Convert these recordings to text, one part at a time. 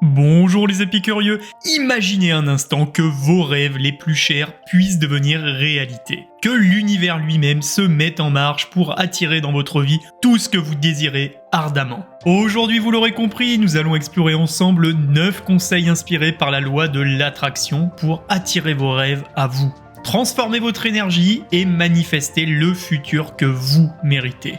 Bonjour les épicurieux, imaginez un instant que vos rêves les plus chers puissent devenir réalité. Que l'univers lui-même se mette en marche pour attirer dans votre vie tout ce que vous désirez ardemment. Aujourd'hui, vous l'aurez compris, nous allons explorer ensemble 9 conseils inspirés par la loi de l'attraction pour attirer vos rêves à vous. Transformez votre énergie et manifestez le futur que vous méritez.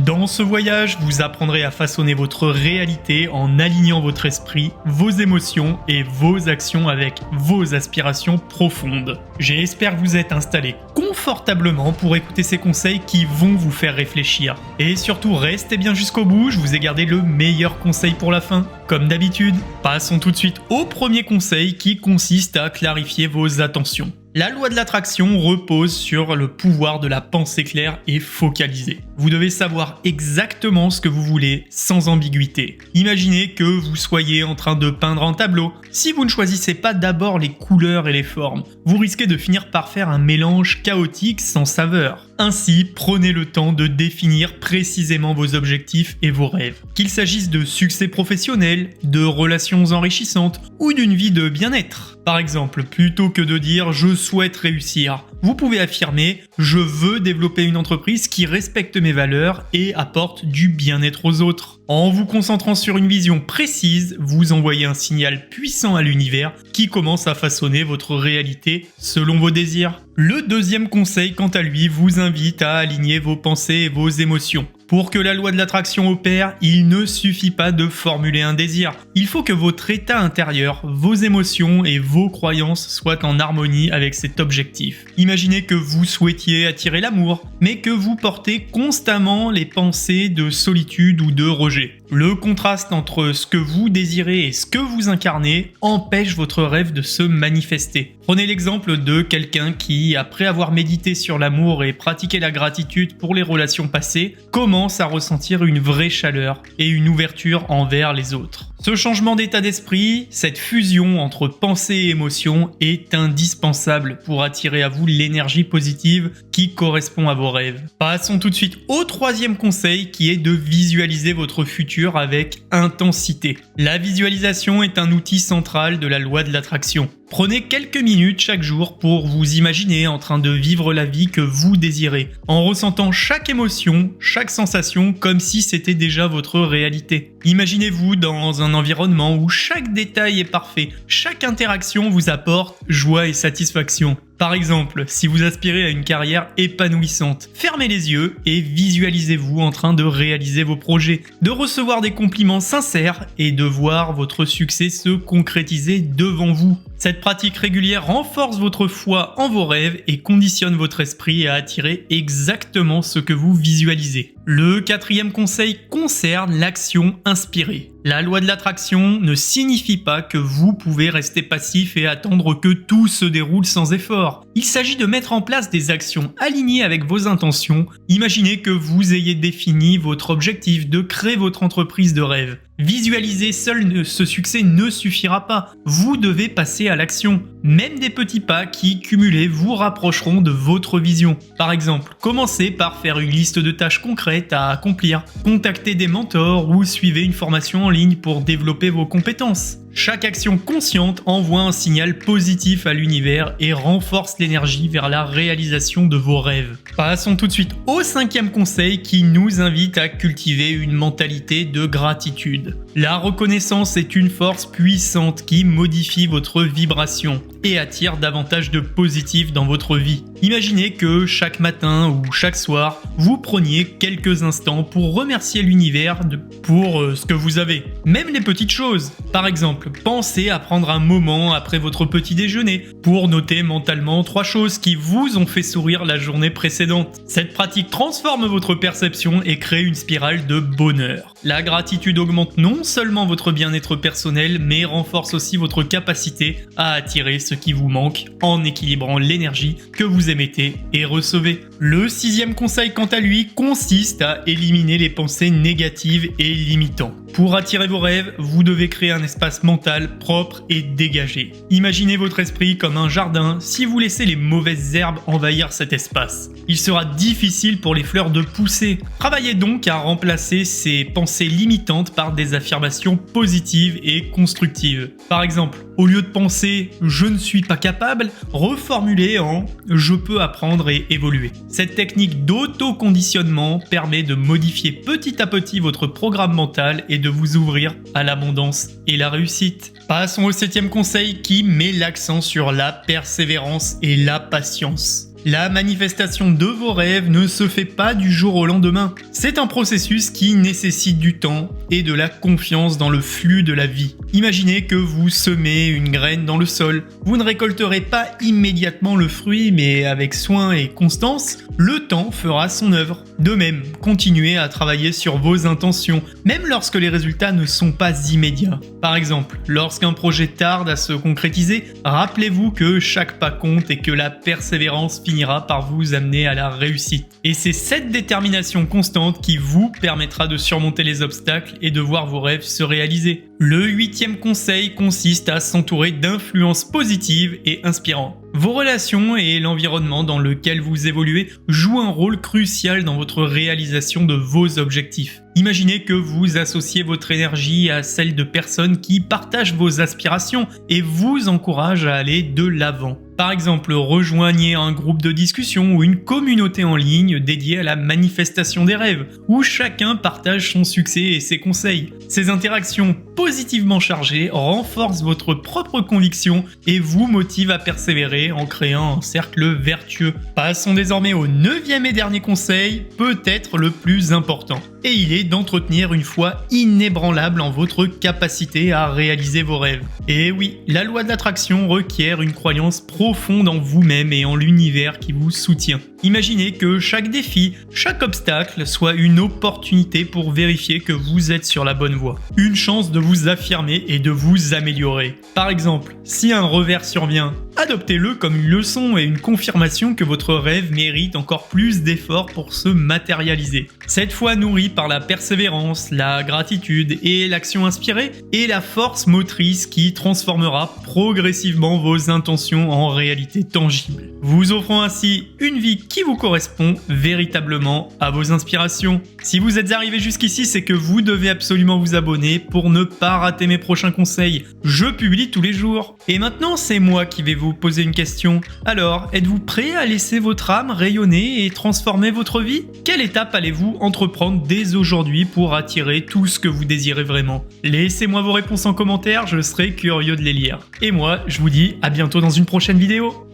Dans ce voyage, vous apprendrez à façonner votre réalité en alignant votre esprit, vos émotions et vos actions avec vos aspirations profondes. J'espère que vous êtes installés confortablement pour écouter ces conseils qui vont vous faire réfléchir. Et surtout, restez bien jusqu'au bout, je vous ai gardé le meilleur conseil pour la fin. Comme d'habitude, passons tout de suite au premier conseil qui consiste à clarifier vos attentions. La loi de l'attraction repose sur le pouvoir de la pensée claire et focalisée. Vous devez savoir exactement ce que vous voulez sans ambiguïté. Imaginez que vous soyez en train de peindre un tableau. Si vous ne choisissez pas d'abord les couleurs et les formes, vous risquez de finir par faire un mélange chaotique sans saveur. Ainsi, prenez le temps de définir précisément vos objectifs et vos rêves. Qu'il s'agisse de succès professionnel, de relations enrichissantes ou d'une vie de bien-être. Par exemple, plutôt que de dire « je souhaite réussir », vous pouvez affirmer « je veux développer une entreprise qui respecte mes valeurs et apporte du bien-être aux autres ». En vous concentrant sur une vision précise, vous envoyez un signal puissant à l'univers qui commence à façonner votre réalité selon vos désirs. Le deuxième conseil, quant à lui, vous invite à aligner vos pensées et vos émotions. Pour que la loi de l'attraction opère, il ne suffit pas de formuler un désir. Il faut que votre état intérieur, vos émotions et vos croyances soient en harmonie avec cet objectif. Imaginez que vous souhaitiez attirer l'amour, mais que vous portez constamment les pensées de solitude ou de rejet. Le contraste entre ce que vous désirez et ce que vous incarnez empêche votre rêve de se manifester. Prenez l'exemple de quelqu'un qui, après avoir médité sur l'amour et pratiqué la gratitude pour les relations passées, commence à ressentir une vraie chaleur et une ouverture envers les autres. Ce changement d'état d'esprit, cette fusion entre pensée et émotion est indispensable pour attirer à vous l'énergie positive qui correspond à vos rêves. Passons tout de suite au troisième conseil qui est de visualiser votre futur avec intensité. La visualisation est un outil central de la loi de l'attraction. Prenez quelques minutes chaque jour pour vous imaginer en train de vivre la vie que vous désirez, en ressentant chaque émotion, chaque sensation comme si c'était déjà votre réalité. Imaginez-vous dans un environnement où chaque détail est parfait, chaque interaction vous apporte joie et satisfaction. Par exemple, si vous aspirez à une carrière épanouissante, fermez les yeux et visualisez-vous en train de réaliser vos projets, de recevoir des compliments sincères et de voir votre succès se concrétiser devant vous. Cette pratique régulière renforce votre foi en vos rêves et conditionne votre esprit à attirer exactement ce que vous visualisez. Le quatrième conseil concerne l'action inspirée. La loi de l'attraction ne signifie pas que vous pouvez rester passif et attendre que tout se déroule sans effort. Il s'agit de mettre en place des actions alignées avec vos intentions. Imaginez que vous ayez défini votre objectif de créer votre entreprise de rêve. Visualiser seul ce succès ne suffira pas. Vous devez passer à l'action. Même des petits pas qui, cumulés, vous rapprocheront de votre vision. Par exemple, commencez par faire une liste de tâches concrètes à accomplir. Contactez des mentors ou suivez une formation en ligne pour développer vos compétences. Chaque action consciente envoie un signal positif à l'univers et renforce l'énergie vers la réalisation de vos rêves. Passons tout de suite au cinquième conseil qui nous invite à cultiver une mentalité de gratitude. La reconnaissance est une force puissante qui modifie votre vibration et attire davantage de positif dans votre vie. Imaginez que chaque matin ou chaque soir, vous preniez quelques instants pour remercier l'univers pour ce que vous avez. Même les petites choses. Par exemple, pensez à prendre un moment après votre petit déjeuner pour noter mentalement 3 choses qui vous ont fait sourire la journée précédente. Cette pratique transforme votre perception et crée une spirale de bonheur. La gratitude augmente non seulement votre bien-être personnel, mais renforce aussi votre capacité à attirer ce qui vous manque en équilibrant l'énergie que vous émettez et recevez. Le sixième conseil, quant à lui, consiste à éliminer les pensées négatives et limitantes. Pour attirer vos rêves, vous devez créer un espace mental propre et dégagé. Imaginez votre esprit comme un jardin. Si vous laissez les mauvaises herbes envahir cet espace, il sera difficile pour les fleurs de pousser. Travaillez donc à remplacer ces pensées limitantes par des affirmations positives et constructives. Par exemple, au lieu de penser « je ne suis pas capable », reformulez en « je peux apprendre et évoluer ». Cette technique d'auto-conditionnement permet de modifier petit à petit votre programme mental et de vous ouvrir à l'abondance et la réussite. Passons au 7e conseil qui met l'accent sur la persévérance et la patience. La manifestation de vos rêves ne se fait pas du jour au lendemain. C'est un processus qui nécessite du temps et de la confiance dans le flux de la vie. Imaginez que vous semez une graine dans le sol. Vous ne récolterez pas immédiatement le fruit, mais avec soin et constance, le temps fera son œuvre. De même, continuez à travailler sur vos intentions, même lorsque les résultats ne sont pas immédiats. Par exemple, lorsqu'un projet tarde à se concrétiser, rappelez-vous que chaque pas compte et que la persévérance finira par vous amener à la réussite. Et c'est cette détermination constante qui vous permettra de surmonter les obstacles et de voir vos rêves se réaliser. Le 8e conseil consiste à s'entourer d'influences positives et inspirantes. Vos relations et l'environnement dans lequel vous évoluez jouent un rôle crucial dans votre réalisation de vos objectifs. Imaginez que vous associez votre énergie à celle de personnes qui partagent vos aspirations et vous encouragent à aller de l'avant. Par exemple, rejoignez un groupe de discussion ou une communauté en ligne dédiée à la manifestation des rêves, où chacun partage son succès et ses conseils. Ces interactions positivement chargées renforcent votre propre conviction et vous motivent à persévérer en créant un cercle vertueux. Passons désormais au 9e et dernier conseil, peut-être le plus important. Et il est d'entretenir une foi inébranlable en votre capacité à réaliser vos rêves. Et oui, la loi de l'attraction requiert une croyance profonde en vous-même et en l'univers qui vous soutient. Imaginez que chaque défi, chaque obstacle soit une opportunité pour vérifier que vous êtes sur la bonne voie. Une chance de vous affirmer et de vous améliorer. Par exemple, si un revers survient, adoptez-le comme une leçon et une confirmation que votre rêve mérite encore plus d'efforts pour se matérialiser. Cette foi nourrie par la persévérance, la gratitude et l'action inspirée est la force motrice qui transformera progressivement vos intentions en réalité tangible, vous offrant ainsi une vie qui vous correspond véritablement à vos inspirations. Si vous êtes arrivé jusqu'ici, c'est que vous devez absolument vous abonner pour ne pas rater mes prochains conseils. Je publie tous les jours. Et maintenant, c'est moi qui vais vous poser une question. Alors, êtes-vous prêt à laisser votre âme rayonner et transformer votre vie? Quelle étape allez-vous entreprendre dès aujourd'hui pour attirer tout ce que vous désirez vraiment? Laissez-moi vos réponses en commentaire, je serai curieux de les lire. Et moi, je vous dis à bientôt dans une prochaine vidéo.